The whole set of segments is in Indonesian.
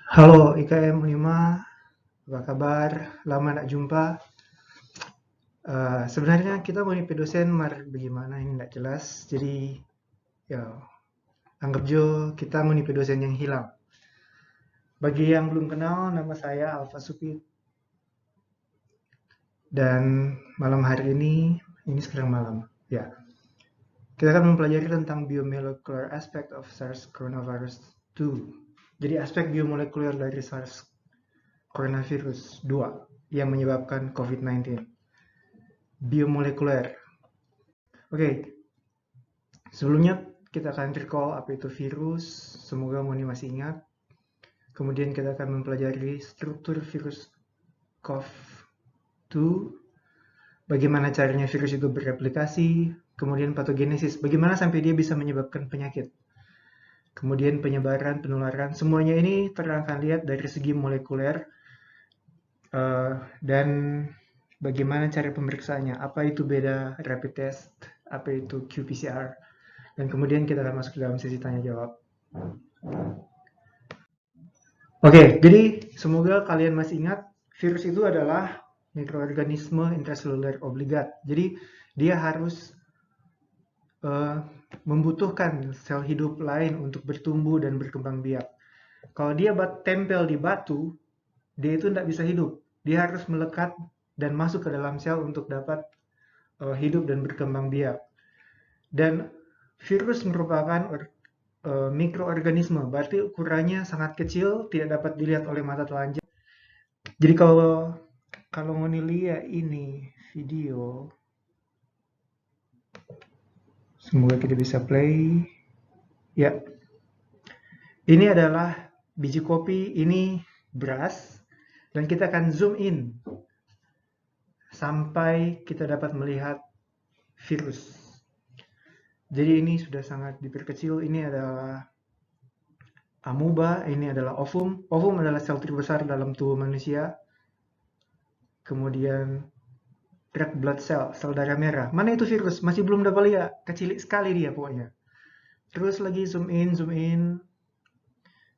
Halo IKM 5, apa kabar? Lama nak jumpa. Sebenarnya kita mau nipu dosen, bagaimana ini nggak jelas. Jadi ya anggap jo kita mau nipu dosen yang hilang. Bagi yang belum kenal, nama saya Alfa Supit. Dan malam hari ini sekarang malam. Ya, kita akan mempelajari tentang biomolecular aspect of SARS coronavirus 2. Jadi aspek biomolekuler dari SARS coronavirus 2 yang menyebabkan COVID-19. Biomolekuler. Oke, sebelumnya kita akan recall apa itu virus, semoga Moni masih ingat. Kemudian kita akan mempelajari struktur virus COV2, bagaimana caranya virus itu bereplikasi, kemudian patogenesis, bagaimana sampai dia bisa menyebabkan penyakit. Kemudian penyebaran, penularan, semuanya ini akan lihat dari segi molekuler dan bagaimana cara pemeriksaannya, apa itu beda rapid test, apa itu qPCR, dan kemudian kita akan masuk ke dalam sesi tanya jawab. Oke, jadi semoga kalian masih ingat, virus itu adalah mikroorganisme intraseluler obligat. Jadi dia harus uh, membutuhkan sel hidup lain untuk bertumbuh dan berkembang biak. Kalau dia tempel di batu, dia itu tidak bisa hidup. Dia harus melekat dan masuk ke dalam sel untuk dapat hidup dan berkembang biak. Dan virus merupakan mikroorganisme, berarti ukurannya sangat kecil, tidak dapat dilihat oleh mata telanjang. Jadi kalau mau lihat ini video, semoga kita bisa play. Ya, ini adalah biji kopi, ini beras, dan kita akan zoom in sampai kita dapat melihat virus. Jadi ini sudah sangat diperkecil. Ini adalah amuba, ini adalah ovum. Ovum adalah sel terbesar dalam tubuh manusia. Kemudian red blood cell, sel darah merah. Mana itu virus? Masih belum dapat lihat. Kecil sekali dia pokoknya. Terus lagi zoom in,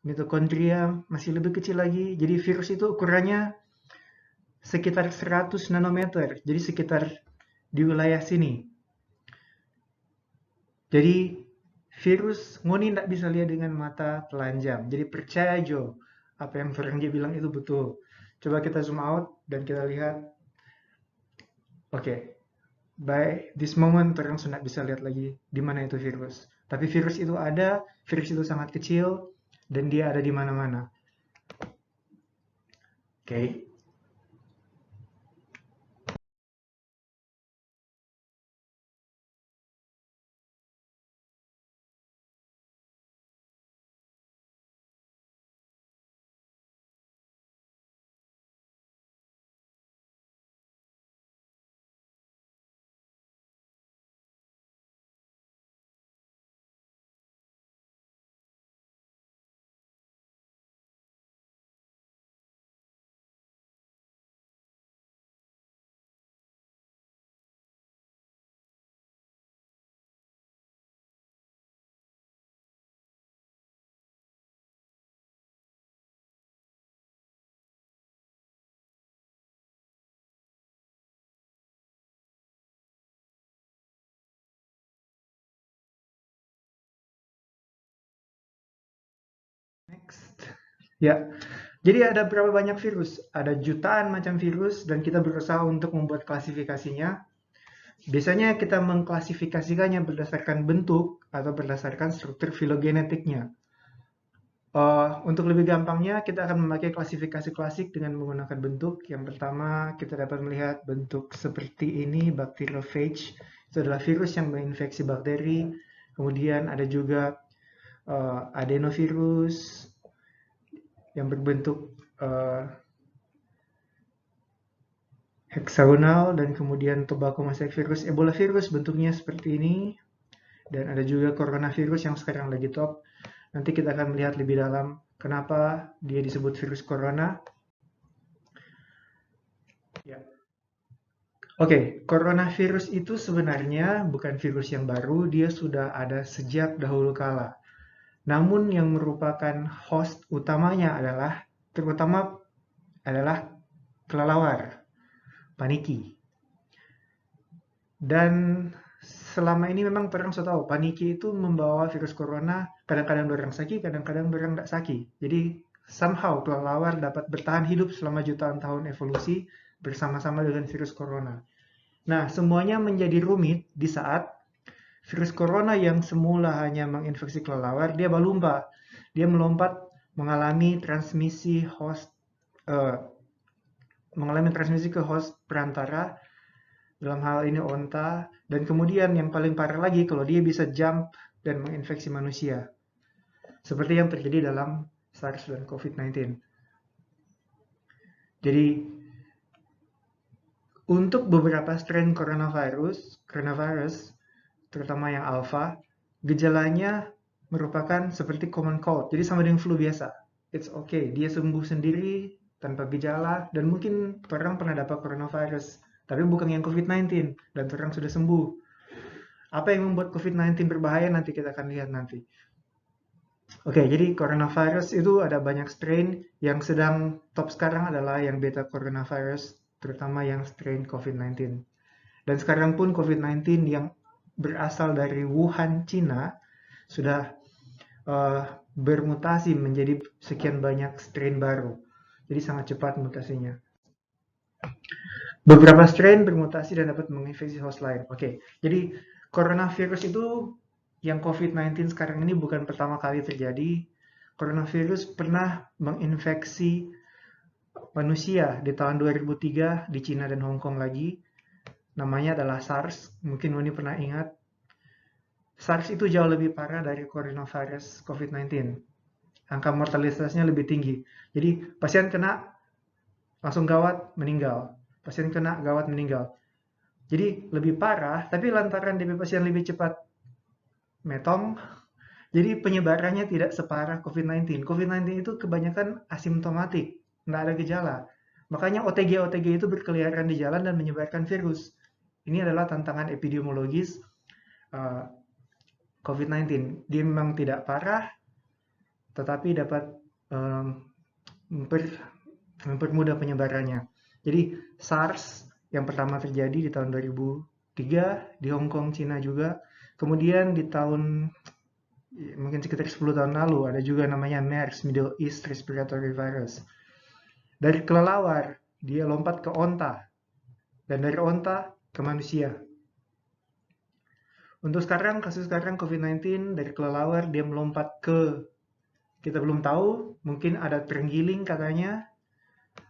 mitokondria masih lebih kecil lagi. Jadi virus itu ukurannya sekitar 100 nanometer. Jadi sekitar di wilayah sini. Jadi virus ngoni tidak bisa lihat dengan mata telanjang. Jadi percaya Jo, apa yang orang dia bilang itu betul. Coba kita zoom out dan kita lihat. Oke, by this moment orang sudah bisa lihat lagi di mana itu virus. Tapi virus itu ada, virus itu sangat kecil dan dia ada di mana-mana. Oke. Next. Ya, jadi ada berapa banyak virus? Ada jutaan macam virus dan kita berusaha untuk membuat klasifikasinya. Biasanya kita mengklasifikasikannya berdasarkan bentuk atau berdasarkan struktur filogenetiknya. Untuk lebih gampangnya, kita akan memakai klasifikasi klasik dengan menggunakan bentuk. Yang pertama, kita dapat melihat bentuk seperti ini, bacteriophage. Itu adalah virus yang menginfeksi bakteri. Kemudian ada juga adenovirus yang berbentuk heksagonal, dan kemudian tobacco mosaic virus, Ebola virus bentuknya seperti ini. Dan ada juga coronavirus yang sekarang lagi top. Nanti kita akan melihat lebih dalam kenapa dia disebut virus corona. Ya. Oke, coronavirus itu sebenarnya bukan virus yang baru, dia sudah ada sejak dahulu kala. Namun yang merupakan host utamanya terutama adalah kelelawar, paniki. Dan selama ini memang orang sudah tahu, paniki itu membawa virus corona, kadang-kadang orang sakit, kadang-kadang orang tidak sakit. Jadi somehow kelelawar dapat bertahan hidup selama jutaan tahun evolusi bersama-sama dengan virus corona. Nah, semuanya menjadi rumit di saat virus corona yang semula hanya menginfeksi kelelawar, dia berlomba. Dia melompat mengalami transmisi ke host perantara, dalam hal ini onta, dan kemudian yang paling parah lagi kalau dia bisa jump dan menginfeksi manusia. Seperti yang terjadi dalam SARS dan COVID-19. Jadi, untuk beberapa strain coronavirus, terutama yang alpha, gejalanya merupakan seperti common cold. Jadi sama dengan flu biasa. It's okay, dia sembuh sendiri tanpa gejala, dan mungkin orang pernah dapat coronavirus, tapi bukan yang COVID-19, dan orang sudah sembuh. Apa yang membuat COVID-19 berbahaya nanti kita akan lihat nanti. Oke, jadi coronavirus itu ada banyak strain. Yang sedang top sekarang adalah yang beta coronavirus, terutama yang strain COVID-19. Dan sekarang pun COVID-19 yang berasal dari Wuhan, Cina, sudah bermutasi menjadi sekian banyak strain baru. Jadi sangat cepat mutasinya. Beberapa strain bermutasi dan dapat menginfeksi host lain. Oke, jadi coronavirus itu yang COVID-19 sekarang ini bukan pertama kali terjadi. Coronavirus pernah menginfeksi manusia di tahun 2003 di Cina dan Hong Kong lagi. Namanya adalah SARS. Mungkin Uni pernah ingat. SARS itu jauh lebih parah dari coronavirus COVID-19. Angka mortalitasnya lebih tinggi. Jadi pasien kena langsung gawat, meninggal. Pasien kena gawat, meninggal. Jadi lebih parah, tapi lantaran DP pasien lebih cepat metong, jadi penyebarannya tidak separah COVID-19. COVID-19 itu kebanyakan asimptomatik, nggak ada gejala. Makanya OTG-OTG itu berkeliaran di jalan dan menyebarkan virus. Ini adalah tantangan epidemiologis COVID-19. Dia memang tidak parah, tetapi dapat mempermudah penyebarannya. Jadi SARS yang pertama terjadi di tahun 2003 di Hong Kong, Cina juga. Kemudian di tahun mungkin sekitar 10 tahun lalu ada juga namanya MERS, Middle East Respiratory Virus. Dari kelelawar dia lompat ke onta, dan dari onta ke manusia. Untuk kasus sekarang COVID-19 dari kelelawar dia melompat ke, kita belum tahu, mungkin ada terenggiling katanya,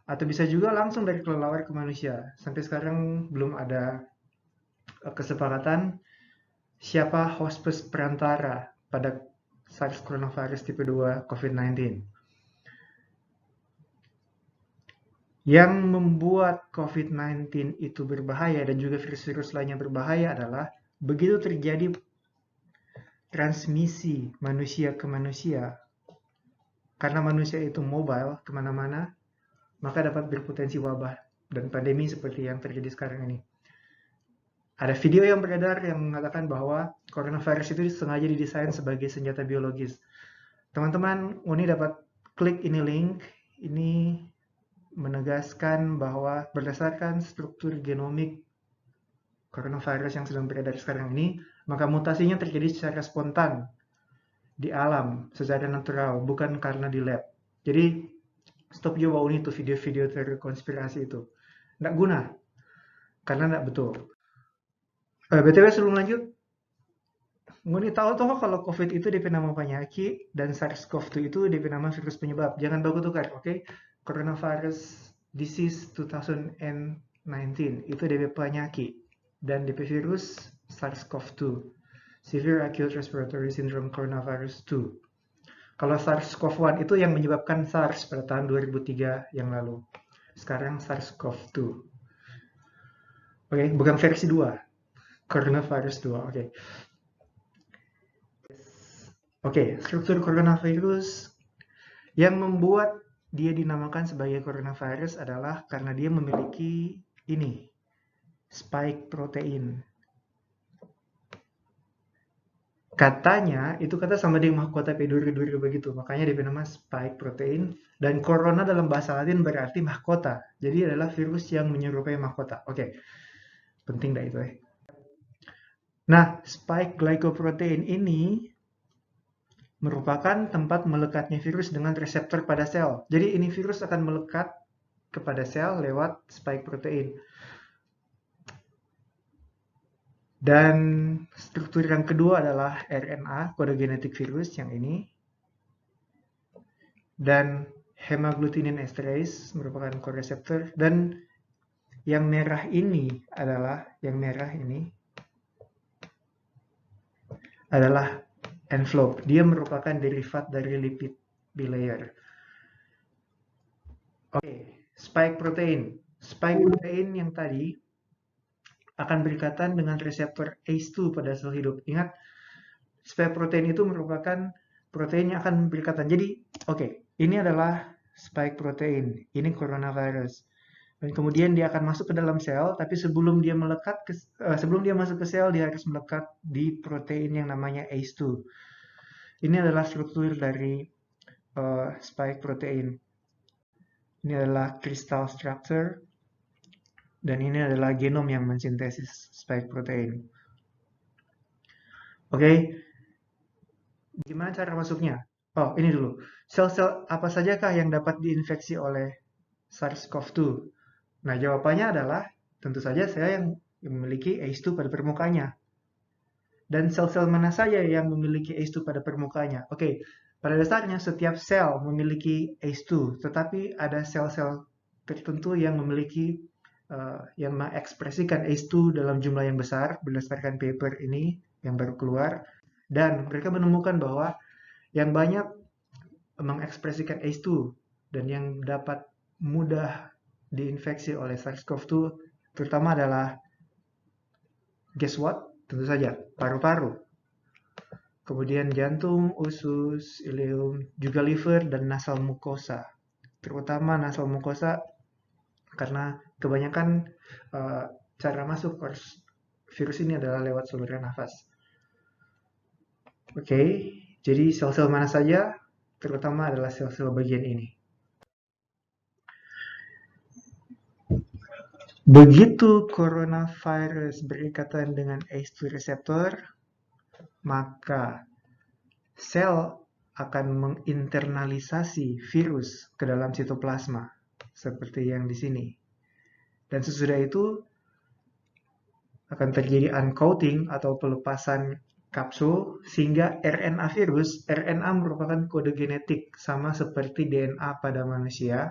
atau bisa juga langsung dari kelelawar ke manusia. Sampai sekarang belum ada kesepakatan siapa host perantara pada SARS coronavirus tipe 2 COVID-19. Yang membuat COVID-19 itu berbahaya dan juga virus-virus lainnya berbahaya adalah begitu terjadi transmisi manusia ke manusia, karena manusia itu mobile kemana-mana, maka dapat berpotensi wabah dan pandemi seperti yang terjadi sekarang ini. Ada video yang beredar yang mengatakan bahwa coronavirus itu sengaja didesain sebagai senjata biologis. Teman-teman, Uni dapat klik ini link. Ini menegaskan bahwa berdasarkan struktur genomik coronavirus yang sedang beredar sekarang ini, maka mutasinya terjadi secara spontan di alam, secara natural, bukan karena di lab. Jadi, stop juga Uni tuh video-video terkonspirasi itu. Nggak guna, karena nggak betul. BTW sebelum lanjut, Uni tahu toh kalau COVID itu DP nama penyakit dan SARS-CoV-2 itu DP nama virus penyebab. Jangan baku tukar, oke? Coronavirus Disease 2019 itu DP penyakit dan DP virus SARS-CoV-2, Severe Acute Respiratory Syndrome Coronavirus 2. Kalau SARS-CoV-1 itu yang menyebabkan SARS pada tahun 2003 yang lalu. Sekarang SARS-CoV-2. Oke, bukan versi 2. Coronavirus 2, oke. Oke, struktur coronavirus yang membuat dia dinamakan sebagai coronavirus adalah karena dia memiliki ini, spike protein. katanya itu kata sama dengan mahkota P2 begitu, makanya dia nama spike protein. Dan corona dalam bahasa Latin berarti mahkota, jadi adalah virus yang menyerupai mahkota. Oke, penting dah itu ya. Nah, spike glycoprotein ini merupakan tempat melekatnya virus dengan reseptor pada sel. Jadi ini virus akan melekat kepada sel lewat spike protein. Dan struktur yang kedua adalah RNA, kode genetik virus yang ini. Dan hemagglutinin esterase merupakan koreseptor. Dan yang merah ini adalah envelope. Dia merupakan derivat dari lipid bilayer. Oke, spike protein. Spike protein yang tadi akan berikatan dengan reseptor ACE2 pada sel hidup. Ingat, spike protein itu merupakan protein yang akan berikatan. Jadi, oke, ini adalah spike protein. Ini coronavirus. Dan kemudian dia akan masuk ke dalam sel, tapi sebelum dia masuk ke sel, dia harus melekat di protein yang namanya ACE2. Ini adalah struktur dari spike protein. Ini adalah crystal structure. Dan ini adalah genom yang mensintesis spike protein. Oke, gimana cara masuknya? Oh, ini dulu. Sel-sel apa sajakah yang dapat diinfeksi oleh SARS-CoV-2? Nah, jawabannya adalah tentu saja sel yang memiliki ACE2 pada permukaannya. Dan sel-sel mana saja yang memiliki ACE2 pada permukaannya? Oke, pada dasarnya setiap sel memiliki ACE2, tetapi ada sel-sel tertentu yang memiliki yang mengekspresikan ACE2 dalam jumlah yang besar berdasarkan paper ini yang baru keluar, dan mereka menemukan bahwa yang banyak mengekspresikan ACE2 dan yang dapat mudah diinfeksi oleh SARS-CoV-2 terutama adalah, guess what? Tentu saja paru-paru, kemudian jantung, usus, ileum, juga liver dan nasal mucosa. Terutama nasal mucosa karena kebanyakan cara masuk virus ini adalah lewat saluran nafas. Oke, jadi sel-sel mana saja, terutama adalah sel-sel bagian ini. Begitu coronavirus berikatan dengan ACE2 reseptor, maka sel akan menginternalisasi virus ke dalam sitoplasma, seperti yang di sini. Dan sesudah itu akan terjadi uncoating atau pelepasan kapsul sehingga RNA virus, RNA merupakan kode genetik sama seperti DNA pada manusia.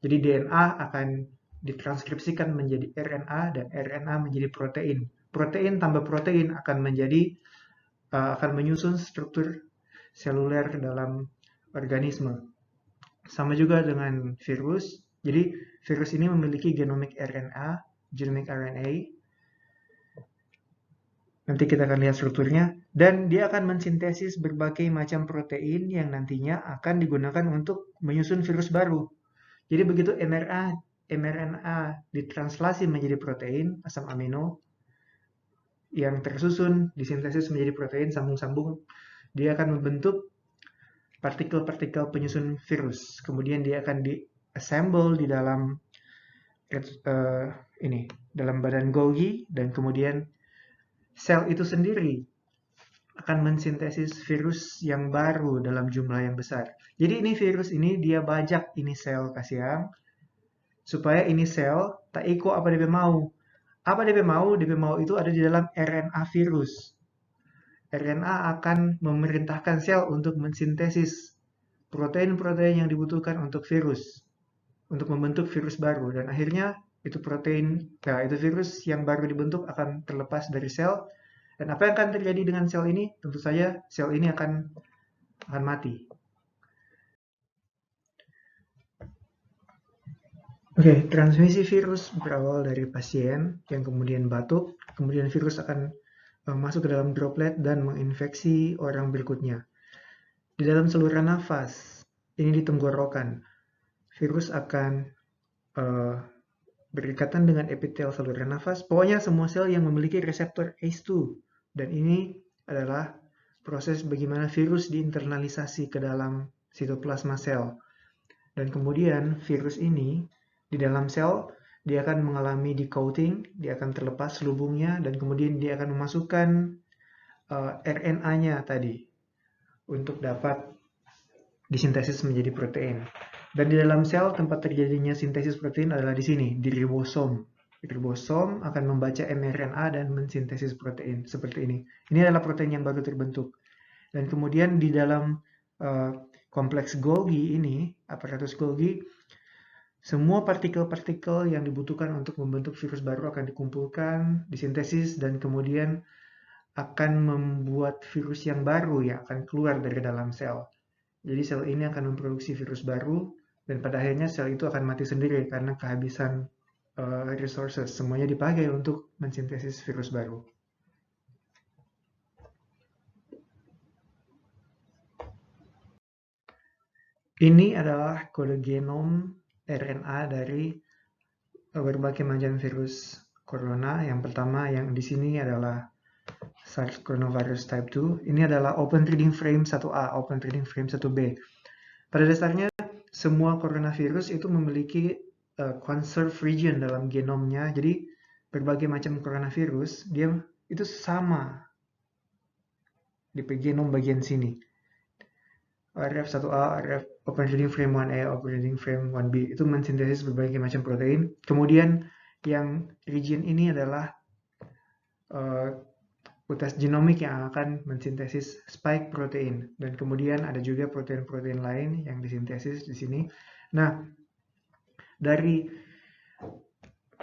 Jadi DNA akan ditranskripsikan menjadi RNA dan RNA menjadi protein. Protein tambah protein akan menyusun struktur seluler dalam organisme. Sama juga dengan virus. Jadi virus ini memiliki genomic RNA, genomic RNA. Nanti kita akan lihat strukturnya. Dan dia akan mensintesis berbagai macam protein yang nantinya akan digunakan untuk menyusun virus baru. Jadi begitu mRNA ditranslasi menjadi protein, asam amino, yang tersusun, disintesis menjadi protein, sambung-sambung, dia akan membentuk partikel-partikel penyusun virus. Kemudian dia akan di-assemble di dalam dalam badan Golgi, dan kemudian sel itu sendiri akan mensintesis virus yang baru dalam jumlah yang besar. Jadi ini virus ini dia bajak ini sel kasiang supaya ini sel tak ikut apa DP mau. Apa DP mau? DP mau itu ada di dalam RNA virus. RNA akan memerintahkan sel untuk mensintesis protein-protein yang dibutuhkan untuk virus, untuk membentuk virus baru, dan akhirnya itu virus yang baru dibentuk akan terlepas dari sel. Dan apa yang akan terjadi dengan sel ini? Tentu saja sel ini akan mati. Oke, transmisi virus berawal dari pasien yang kemudian batuk, kemudian virus akan masuk ke dalam droplet dan menginfeksi orang berikutnya. Di dalam saluran nafas, ini di tenggorokan, virus akan berikatan dengan epitel saluran nafas. Pokoknya semua sel yang memiliki reseptor ACE2. Dan ini adalah proses bagaimana virus diinternalisasi ke dalam sitoplasma sel. Dan kemudian virus ini di dalam sel dia akan mengalami decoating, dia akan terlepas selubungnya, dan kemudian dia akan memasukkan RNA-nya tadi untuk dapat disintesis menjadi protein. Dan di dalam sel tempat terjadinya sintesis protein adalah di sini, di ribosom. Ribosom akan membaca mRNA dan mensintesis protein seperti ini. Ini adalah protein yang baru terbentuk. Dan kemudian di dalam kompleks Golgi ini, aparatus Golgi, semua partikel-partikel yang dibutuhkan untuk membentuk virus baru akan dikumpulkan, disintesis, dan kemudian akan membuat virus yang baru yang akan keluar dari dalam sel. Jadi sel ini akan memproduksi virus baru, dan pada akhirnya sel itu akan mati sendiri karena kehabisan resources. Semuanya dipakai untuk mensintesis virus baru. Ini adalah kode genom RNA dari berbagai macam virus corona. Yang pertama yang di sini adalah SARS coronavirus type 2. Ini adalah open reading frame 1A, open reading frame 1B. Pada dasarnya semua coronavirus itu memiliki conserved region dalam genomnya. Jadi berbagai macam coronavirus dia itu sama di genom bagian sini. RF1A, RF open reading frame 1A, open reading frame 1B itu mensintesis berbagai macam protein. Kemudian yang region ini adalah utas genomik yang akan mensintesis spike protein, dan kemudian ada juga protein-protein lain yang disintesis di sini. Nah, dari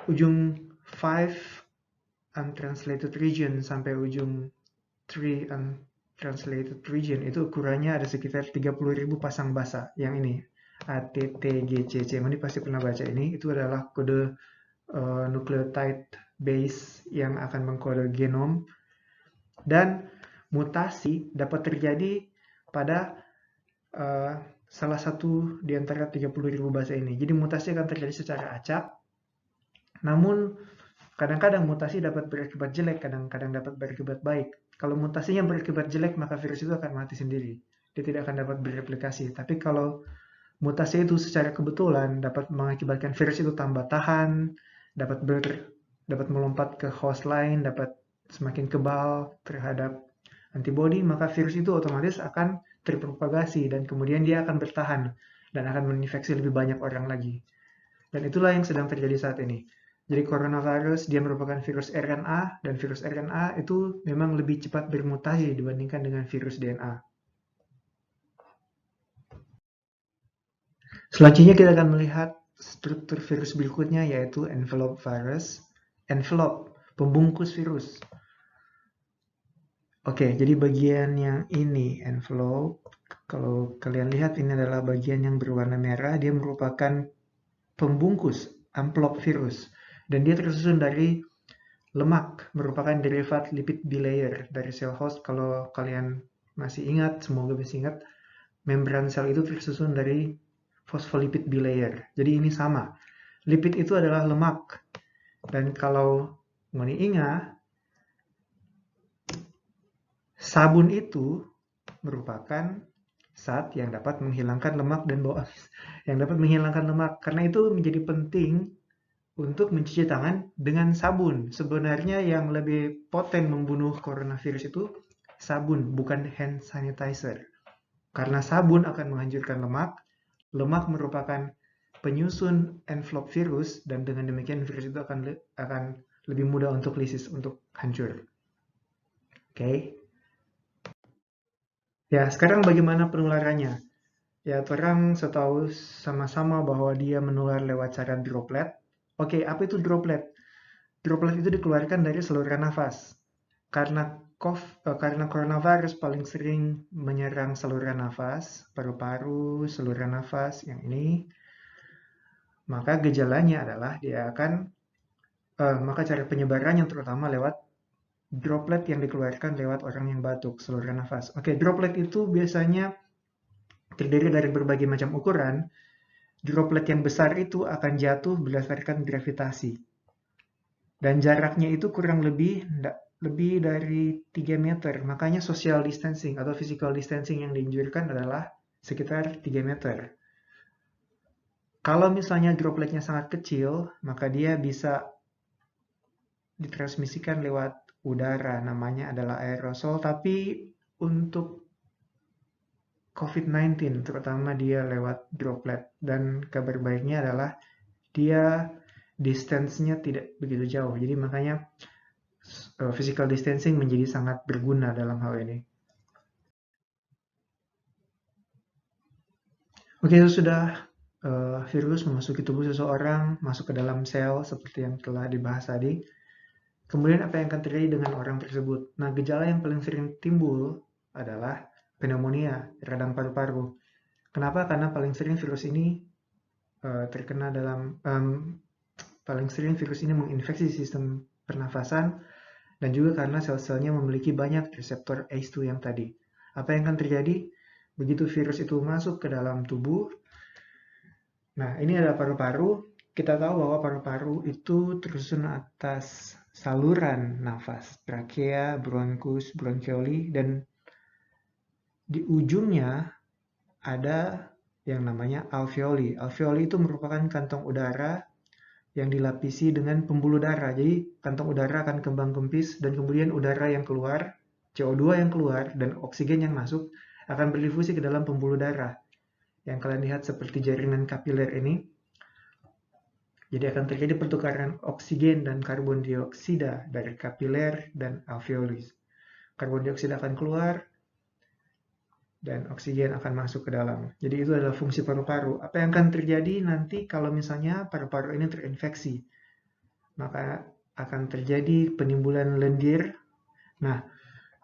ujung 5 untranslated region sampai ujung 3 untranslated region itu ukurannya ada sekitar 30.000 pasang basa. Yang ini ATTGCC, ini pasti pernah baca ini. Itu adalah kode nucleotide base yang akan mengkode genom. Dan mutasi dapat terjadi pada salah satu di antara 30.000 basa ini. Jadi mutasi akan terjadi secara acak. Namun kadang-kadang mutasi dapat berakibat jelek, kadang-kadang dapat berakibat baik. Kalau mutasinya berakibat jelek, maka virus itu akan mati sendiri. Dia tidak akan dapat bereplikasi. Tapi kalau mutasi itu secara kebetulan dapat mengakibatkan virus itu tambah tahan, dapat melompat ke host lain, dapat semakin kebal terhadap antibodi, maka virus itu otomatis akan terpropagasi dan kemudian dia akan bertahan dan akan menginfeksi lebih banyak orang lagi. Dan itulah yang sedang terjadi saat ini. Jadi coronavirus dia merupakan virus RNA, dan virus RNA itu memang lebih cepat bermutasi dibandingkan dengan virus DNA. Selanjutnya kita akan melihat struktur virus berikutnya, yaitu envelope virus. Envelope, pembungkus virus. Oke, jadi bagian yang ini, envelope, kalau kalian lihat ini adalah bagian yang berwarna merah, dia merupakan pembungkus, amplop virus. Dan dia tersusun dari lemak, merupakan derivat lipid bilayer dari sel host. Kalau kalian masih ingat, semoga masih ingat, membran sel itu tersusun dari phospholipid bilayer. Jadi ini sama. Lipid itu adalah lemak. Dan kalau ngoni ingat, sabun itu merupakan zat yang dapat menghilangkan lemak dan bau amis. Yang dapat menghilangkan lemak. Karena itu menjadi penting untuk mencuci tangan dengan sabun. Sebenarnya yang lebih poten membunuh coronavirus itu sabun, bukan hand sanitizer. Karena sabun akan menghancurkan lemak. Lemak merupakan penyusun envelope virus, dan dengan demikian virus itu akan lebih mudah untuk lisis, untuk hancur. Oke. Ya, sekarang bagaimana penularannya? Ya, orang setahu sama-sama bahwa dia menular lewat cara droplet. Oke, apa itu droplet? Droplet itu dikeluarkan dari saluran nafas. Karena coronavirus paling sering menyerang saluran nafas, paru-paru, saluran nafas yang ini, maka gejalanya adalah dia akan, maka cara penyebarannya terutama lewat droplet yang dikeluarkan lewat orang yang batuk, saluran nafas. Oke, droplet itu biasanya terdiri dari berbagai macam ukuran. Droplet yang besar itu akan jatuh berdasarkan gravitasi. Dan jaraknya itu kurang lebih lebih dari 3 meter. Makanya social distancing atau physical distancing yang dianjurkan adalah sekitar 3 meter. Kalau misalnya dropletnya sangat kecil, maka dia bisa ditransmisikan lewat udara, namanya adalah aerosol. Tapi untuk COVID-19, terutama dia lewat droplet. Dan kabar baiknya adalah dia distance-nya tidak begitu jauh. Jadi makanya physical distancing menjadi sangat berguna dalam hal ini. Oke, itu sudah virus memasuki tubuh seseorang, masuk ke dalam sel seperti yang telah dibahas tadi. Kemudian apa yang akan terjadi dengan orang tersebut? Nah, gejala yang paling sering timbul adalah pneumonia, radang paru-paru. Kenapa? Karena paling sering virus ini paling sering virus ini menginfeksi sistem pernafasan dan juga karena sel-selnya memiliki banyak reseptor ACE2 yang tadi. Apa yang akan terjadi? Begitu virus itu masuk ke dalam tubuh, nah ini adalah paru-paru. Kita tahu bahwa paru-paru itu tersusun atas saluran nafas, trakea, bronkus, bronchioli, dan di ujungnya ada yang namanya alveoli. Alveoli itu merupakan kantong udara yang dilapisi dengan pembuluh darah. Jadi kantong udara akan kembang kempis dan kemudian udara yang keluar, CO2 yang keluar dan oksigen yang masuk akan berdifusi ke dalam pembuluh darah. Yang kalian lihat seperti jaringan kapiler ini. Jadi akan terjadi pertukaran oksigen dan karbon dioksida dari kapiler dan alveoli. Karbon dioksida akan keluar dan oksigen akan masuk ke dalam. Jadi itu adalah fungsi paru-paru. Apa yang akan terjadi nanti kalau misalnya paru-paru ini terinfeksi? Maka akan terjadi penimbulan lendir. Nah,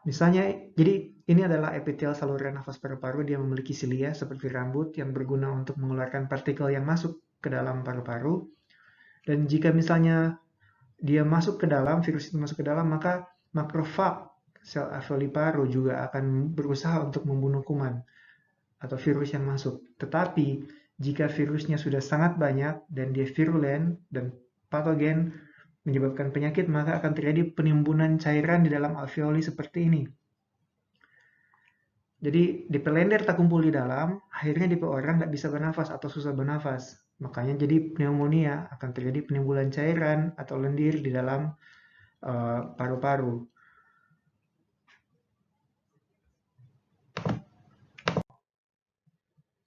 misalnya, jadi ini adalah epithel saluran nafas paru-paru. Dia memiliki silia seperti rambut yang berguna untuk mengeluarkan partikel yang masuk ke dalam paru-paru. Dan jika misalnya dia masuk ke dalam, virus itu masuk ke dalam, maka makrofag sel alveoli paru juga akan berusaha untuk membunuh kuman atau virus yang masuk. Tetapi jika virusnya sudah sangat banyak dan dia virulen dan patogen menyebabkan penyakit, maka akan terjadi penimbunan cairan di dalam alveoli seperti ini. Jadi DP lender tak kumpul di dalam, akhirnya DP orang nggak bisa bernafas atau susah bernafas. Makanya jadi pneumonia, akan terjadi penimbunan cairan atau lendir di dalam paru-paru.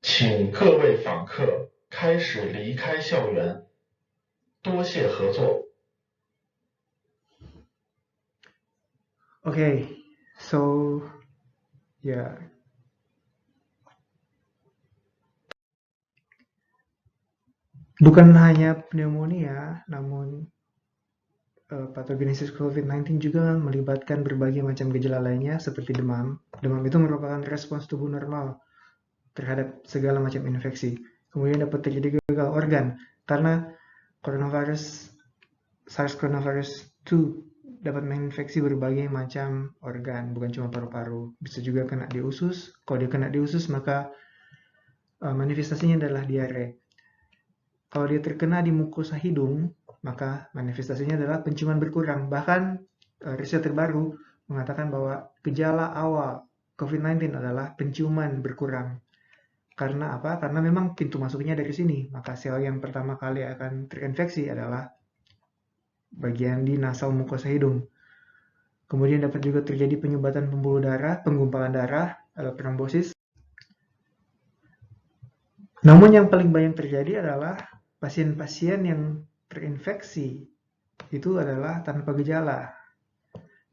请各位访客开始离开校园，多谢合作。Okay, so yeah. Bukan hanya pneumonia, namun patogenesis COVID-19 juga melibatkan berbagai macam gejala lainnya seperti demam. Demam itu merupakan respons tubuh normal terhadap segala macam infeksi. Kemudian dapat terjadi gagal organ karena SARS-CoV-2 dapat menginfeksi berbagai macam organ, bukan cuma paru-paru. Bisa juga kena di usus. Kalau dia kena di usus, maka manifestasinya adalah diare. Kalau dia terkena di mukosa hidung, maka manifestasinya adalah penciuman berkurang. Bahkan riset terbaru mengatakan bahwa gejala awal COVID-19 adalah penciuman berkurang. Karena apa? Karena memang pintu masuknya dari sini. Maka sel yang pertama kali akan terinfeksi adalah bagian di nasal mukosa hidung. Kemudian dapat juga terjadi penyumbatan pembuluh darah, penggumpalan darah, atau trombosis. Namun yang paling banyak terjadi adalah pasien-pasien yang terinfeksi itu adalah tanpa gejala.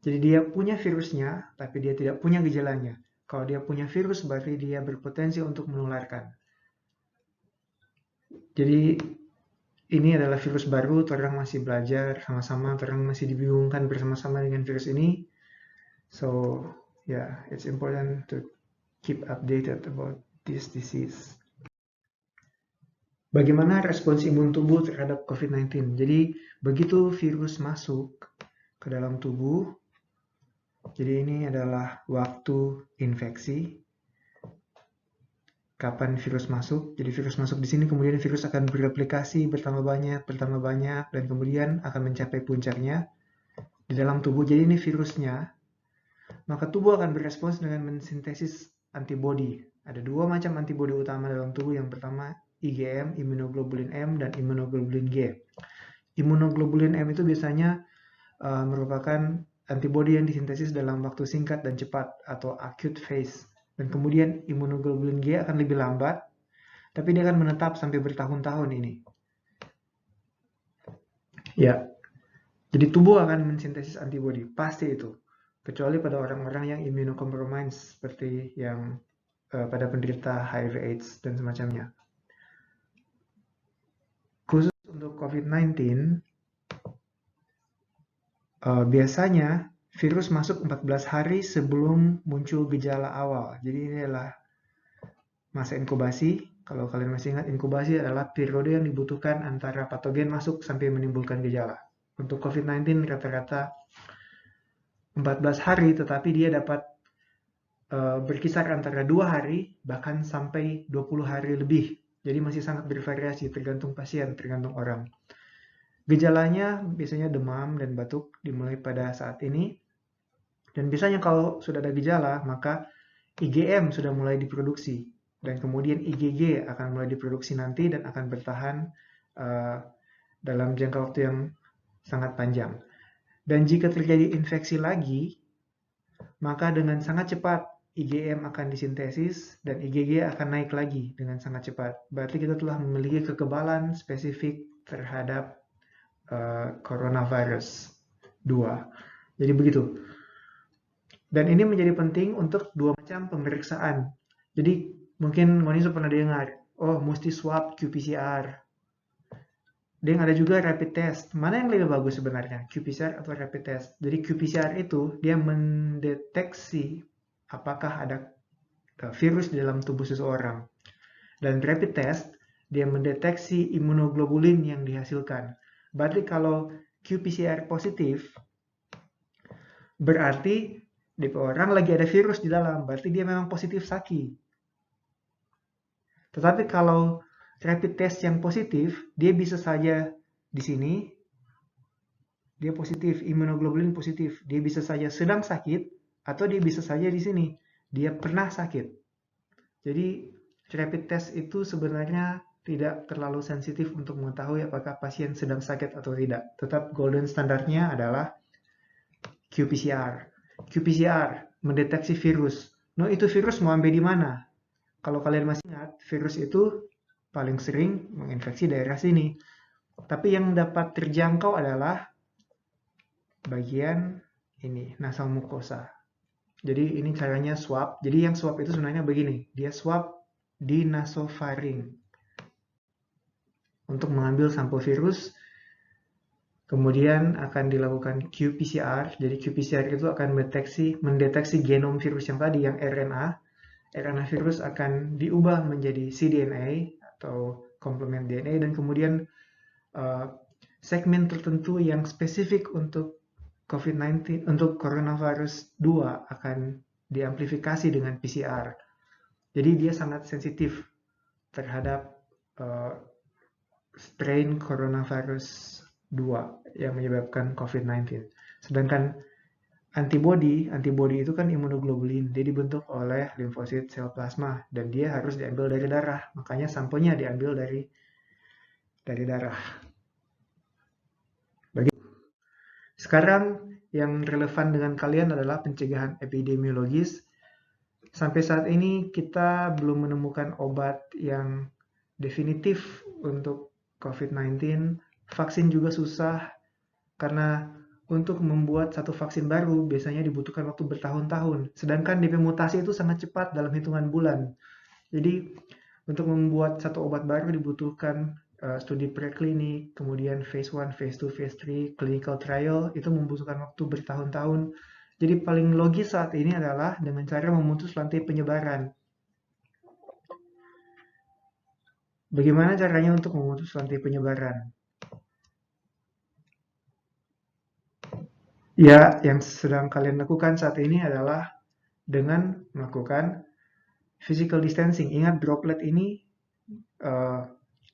Jadi dia punya virusnya, tapi dia tidak punya gejalanya. Kalau dia punya virus, berarti dia berpotensi untuk menularkan. Jadi ini adalah virus baru, orang masih belajar sama-sama, orang masih dibingungkan bersama-sama dengan virus ini. So, yeah, it's important to keep updated about this disease. Bagaimana respons imun tubuh terhadap COVID-19? Jadi, begitu virus masuk ke dalam tubuh, jadi ini adalah waktu infeksi. Kapan virus masuk? Jadi virus masuk di sini, kemudian virus akan bereplikasi bertambah banyak, dan kemudian akan mencapai puncaknya. di dalam tubuh. Jadi ini virusnya, maka tubuh akan berespons dengan mensintesis antibodi. Ada dua macam antibodi utama dalam tubuh. Yang pertama IgM, immunoglobulin M, dan immunoglobulin G. Immunoglobulin M itu biasanya merupakan antibodi yang disintesis dalam waktu singkat dan cepat atau acute phase. Dan kemudian immunoglobulin G akan lebih lambat, tapi dia akan menetap sampai bertahun-tahun ini. Ya, jadi tubuh akan mensintesis antibodi, pasti itu. Kecuali pada orang-orang yang immunocompromised seperti yang pada penderita HIV/AIDS dan semacamnya. Khusus untuk COVID-19, biasanya virus masuk 14 hari sebelum muncul gejala awal. Jadi ini adalah masa inkubasi. Kalau kalian masih ingat, inkubasi adalah periode yang dibutuhkan antara patogen masuk sampai menimbulkan gejala. Untuk COVID-19 rata-rata 14 hari, tetapi dia dapat berkisar antara 2 hari bahkan sampai 20 hari lebih. Jadi masih sangat bervariasi tergantung pasien, tergantung orang. Gejalanya biasanya demam dan batuk dimulai pada saat ini. Dan biasanya kalau sudah ada gejala, maka IgM sudah mulai diproduksi. Dan kemudian IgG akan mulai diproduksi nanti dan akan bertahan dalam jangka waktu yang sangat panjang. Dan jika terjadi infeksi lagi, maka dengan sangat cepat IgM akan disintesis dan IgG akan naik lagi dengan sangat cepat. Berarti kita telah memiliki kekebalan spesifik terhadap coronavirus 2. Jadi begitu. Dan ini menjadi penting untuk dua macam pemeriksaan. Jadi mungkin Moni pernah dengar, oh mesti swab qPCR. Dan ada juga rapid test. Mana yang lebih bagus sebenarnya, qPCR atau rapid test? Jadi qPCR itu dia mendeteksi apakah ada virus di dalam tubuh seseorang. Dan rapid test dia mendeteksi immunoglobulin yang dihasilkan. Berarti kalau qPCR positif, berarti di orang lagi ada virus di dalam, berarti dia memang positif SAKI. Tetapi kalau rapid test yang positif, dia bisa saja di sini, dia positif, immunoglobulin positif. Dia bisa saja sedang sakit, atau dia bisa saja di sini, dia pernah sakit. Jadi rapid test itu sebenarnya tidak terlalu sensitif untuk mengetahui apakah pasien sedang sakit atau tidak. Tetap golden standarnya adalah qPCR. qPCR mendeteksi virus. No, itu virus mau ambil di mana? Kalau kalian masih ingat, virus itu paling sering menginfeksi daerah sini. Tapi yang dapat terjangkau adalah bagian ini, nasal mucosa. Jadi ini caranya swab. Jadi yang swab itu sebenarnya begini. Dia swab di nasofaring untuk mengambil sampel virus. Kemudian akan dilakukan qPCR. Jadi qPCR itu akan mendeteksi genom virus yang tadi, yang RNA. RNA virus akan diubah menjadi cDNA atau komplement DNA, dan kemudian segmen tertentu yang spesifik untuk COVID-19, untuk coronavirus 2 akan diamplifikasi dengan PCR. Jadi dia sangat sensitif terhadap strain coronavirus 2 yang menyebabkan COVID-19. Sedangkan antibodi itu kan immunoglobulin, dia dibentuk oleh limfosit sel plasma dan dia harus diambil dari darah. Makanya sampelnya diambil dari darah. Sekarang yang relevan dengan kalian adalah pencegahan epidemiologis. Sampai saat ini kita belum menemukan obat yang definitif untuk COVID-19. Vaksin juga susah, karena untuk membuat satu vaksin baru biasanya dibutuhkan waktu bertahun-tahun. Sedangkan DP mutasi itu sangat cepat dalam hitungan bulan. Jadi untuk membuat satu obat baru dibutuhkan studi preklinik, kemudian phase 1, phase 2, phase 3, clinical trial, itu membutuhkan waktu bertahun-tahun. Jadi paling logis saat ini adalah dengan cara memutus rantai penyebaran. Bagaimana caranya untuk memutus rantai penyebaran? Ya, yang sedang kalian lakukan saat ini adalah dengan melakukan physical distancing. Ingat, droplet ini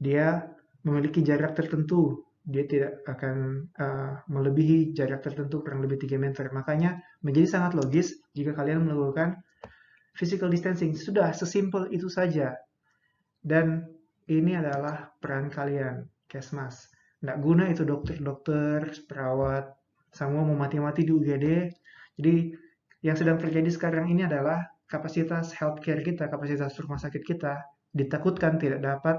dia memiliki jarak tertentu dia tidak akan melebihi jarak tertentu kurang lebih 3 meter. Makanya menjadi sangat logis jika kalian melakukan physical distancing. Sudah sesimpel itu saja. Dan ini adalah peran kalian, Kesmas. Nggak guna itu dokter-dokter, perawat, semua mau mati-mati di UGD. Jadi yang sedang terjadi sekarang ini adalah kapasitas healthcare kita, kapasitas rumah sakit kita ditakutkan tidak dapat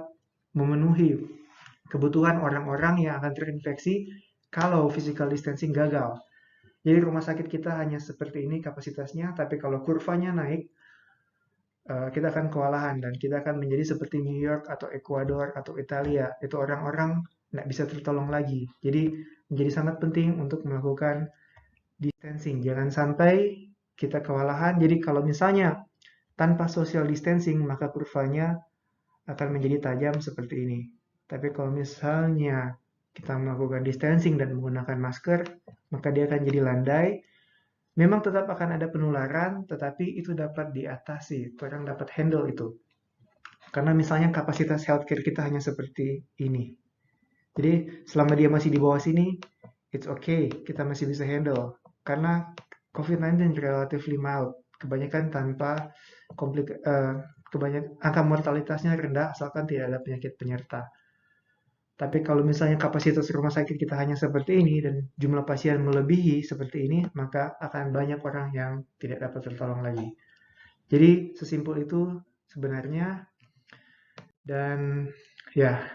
memenuhi kebutuhan orang-orang yang akan terinfeksi kalau physical distancing gagal. Jadi rumah sakit kita hanya seperti ini kapasitasnya, tapi kalau kurvanya naik, kita akan kewalahan dan kita akan menjadi seperti New York atau Ekuador atau Italia. Itu orang-orang nggak bisa tertolong lagi. Jadi menjadi sangat penting untuk melakukan distancing. Jangan sampai kita kewalahan. Jadi kalau misalnya tanpa social distancing, maka kurvanya akan menjadi tajam seperti ini. Tapi kalau misalnya kita melakukan distancing dan menggunakan masker, maka dia akan jadi landai. Memang tetap akan ada penularan, tetapi itu dapat diatasi. Orang dapat handle itu. Karena misalnya kapasitas healthcare kita hanya seperti ini. Jadi selama dia masih di bawah sini, it's okay, kita masih bisa handle. Karena COVID-19 relatively mild, kebanyakan tanpa angka mortalitasnya rendah asalkan tidak ada penyakit penyerta. Tapi kalau misalnya kapasitas rumah sakit kita hanya seperti ini dan jumlah pasien melebihi seperti ini, maka akan banyak orang yang tidak dapat tertolong lagi. Jadi sesimpel itu sebenarnya. Dan ya,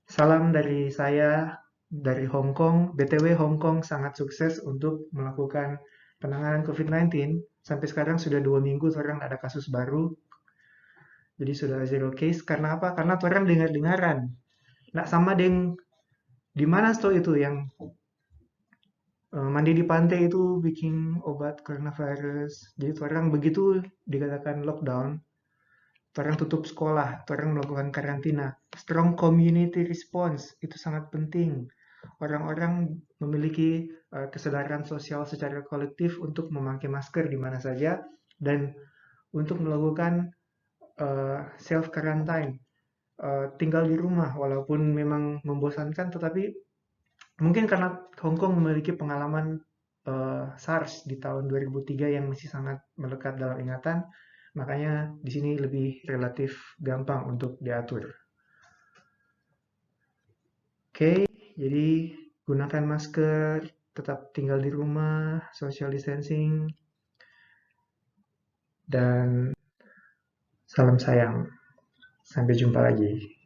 salam dari saya dari Hong Kong. BTW Hong Kong sangat sukses untuk melakukan penanganan COVID-19. Sampai sekarang sudah 2 minggu orang ada kasus baru. Jadi sudah zero case. Karena apa? Karena orang dengar-dengaran. Nggak sama dengan di mana itu yang mandi di pantai itu bikin obat coronavirus. Jadi orang begitu dikatakan lockdown, orang tutup sekolah, orang melakukan karantina. Strong community response itu sangat penting. Orang-orang memiliki kesadaran sosial secara kolektif untuk memakai masker di mana saja dan untuk melakukan self quarantine, tinggal di rumah walaupun memang membosankan, tetapi mungkin karena Hong Kong memiliki pengalaman SARS di tahun 2003 yang masih sangat melekat dalam ingatan, makanya di sini lebih relatif gampang untuk diatur. Oke, jadi gunakan masker, tetap tinggal di rumah, social distancing, dan salam sayang. Sampai jumpa lagi.